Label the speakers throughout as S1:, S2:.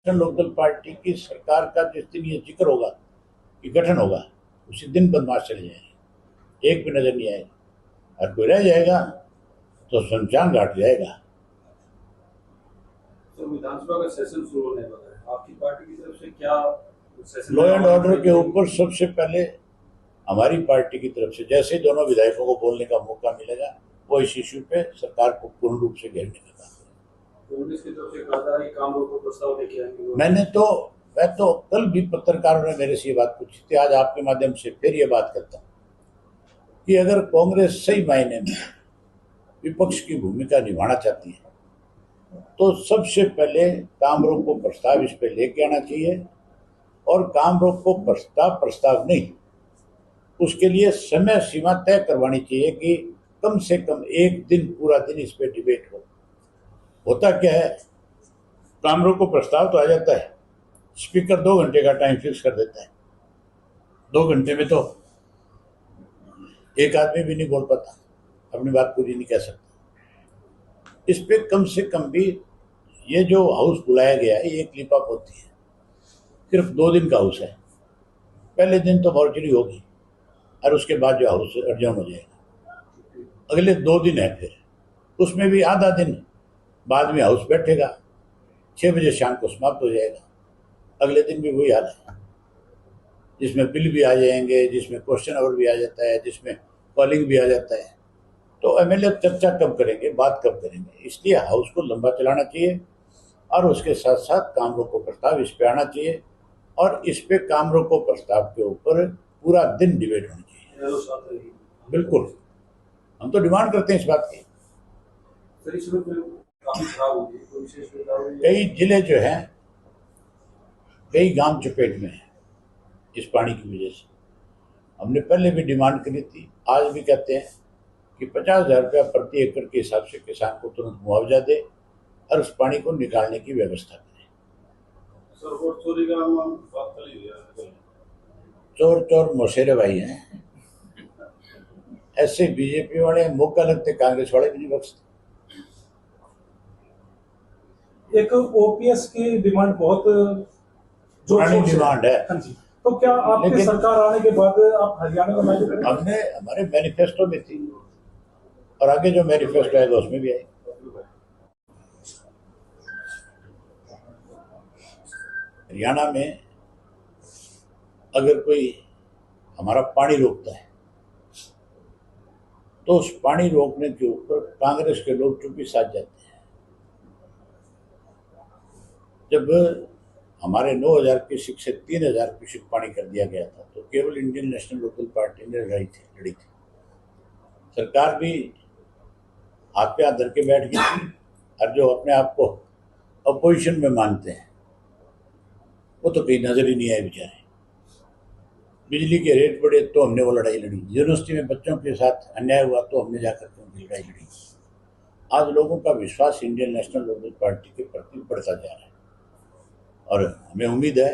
S1: Lokdal party की सरकार का जिस दिन ये जिक्र होगा कि गठन होगा, उसी दिन बदमाश चले जाएंगे, एक भी नजर नहीं आएगा। और कोई रह जाएगा तो शमशान घाट जाएगा।
S2: तो विधानसभा का सेशन शुरू होने वाला है, आपकी पार्टी की तरफ से क्या सेशन?
S1: लॉ एंड ऑर्डर के ऊपर सबसे पहले हमारी पार्टी की तरफ से जैसे दोनों विधायकों को बोलने का मौका मिलेगा, वो इस इश्यू पे सरकार को पूर्ण रूप से घेरने का काम करें।
S2: कांग्रेस की तरफ से कहा जा रहा है कि काम रोको प्रस्ताव लेके आएंगे।
S1: मैं तो कल भी पत्रकारों ने मेरे से ये बात पूछी थी, आज आपके माध्यम से फिर ये बात करता हूँ कि अगर कांग्रेस सही मायने में विपक्ष की भूमिका निभाना चाहती है तो सबसे पहले काम रोको प्रस्ताव इस पे लेके आना चाहिए। और काम रोको प्रस्ताव नहीं, उसके लिए समय सीमा तय करवानी चाहिए कि कम से कम एक दिन, पूरा दिन इस पे डिबेट हो। होता क्या है, काम रोको प्रस्ताव तो आ जाता है, स्पीकर 2 घंटे का टाइम फिक्स कर देता है। 2 घंटे में तो एक आदमी भी नहीं बोल पाता, अपनी बात पूरी नहीं कह सकता। इस पे कम से कम भी ये जो हाउस बुलाया गया है, ये क्लिप अप होती है, सिर्फ 2 दिन का हाउस है। पहले दिन तो मॉर्चरी होगी और उसके बाद जो हाउस अर्जन हो जाएगा। अगले 2 दिन है, फिर उसमें भी आधा दिन बाद में हाउस बैठेगा, 6 बजे शाम को समाप्त हो जाएगा। अगले दिन भी वही हाल है, जिसमें बिल भी आ जाएंगे, जिसमें क्वेश्चन आवर भी आ जाता है, जिसमें कॉलिंग भी आ जाता है। तो एमएलए चर्चा कब करेंगे, बात कब करेंगे? इसलिए हाउस को लंबा चलाना चाहिए और उसके साथ साथ काम रोको प्रस्ताव इस पे आना चाहिए और इस पे काम रोको प्रस्ताव के ऊपर पूरा दिन डिबेट होनी चाहिए। बिल्कुल, हम तो डिमांड करते हैं इस बात की। कई जिले जो हैं, कई गांव चपेट में हैं इस पानी की वजह से। हमने पहले भी डिमांड करी थी, आज भी कहते हैं कि 50,000 रुपया प्रति एकड़ के हिसाब से किसान को तुरंत मुआवजा दे और उस पानी को निकालने की व्यवस्था करें। चोर मौसेरे भाई हैं, ऐसे बीजेपी वाले मौका लगते कांग्रेस वाले भी नहीं बख्शते।
S3: एक ओपीएस की डिमांड बहुत
S1: पुरानी डिमांड है।
S3: हाँ जी, तो क्या आपकी सरकार आने के बाद आप हरियाणा का मैनिफेस्टो करेंगे?
S1: हमने हमारे मैनिफेस्टो में थी और आगे जो मैनिफेस्टो आएगा उसमें भी आएगा। हरियाणा में अगर कोई हमारा पानी रोकता है तो उस पानी रोकने के ऊपर कांग्रेस के लोग चुप्पी साध जाते हैं। जब हमारे 9,000 क्यूसेक से 3,000 क्यूसेक पानी कर दिया गया था तो केवल इंडियन नेशनल लोकल पार्टी ने लड़ी थी। सरकार भी हाथ पे हाथ धर के बैठ गई थी और जो अपने आप को अपोजिशन में मानते हैं वो तो कहीं नजर ही नहीं आए बेचारे। बिजली के रेट बढ़े तो हमने वो लड़ाई लड़ी, यूनिवर्सिटी में बच्चों के साथ अन्याय हुआ तो हमने जाकर के उनकी लड़ाई लड़ी। आज लोगों का विश्वास इंडियन नेशनल लोकल पार्टी के प्रति बढ़ता जा रहा है और हमें उम्मीद है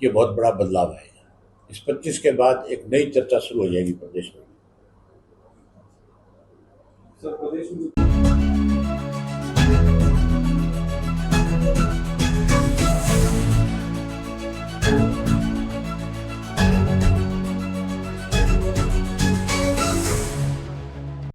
S1: कि बहुत बड़ा बदलाव आएगा। इस 25 के बाद एक नई चर्चा शुरू हो जाएगी प्रदेश में।
S2: सर, प्रदेश में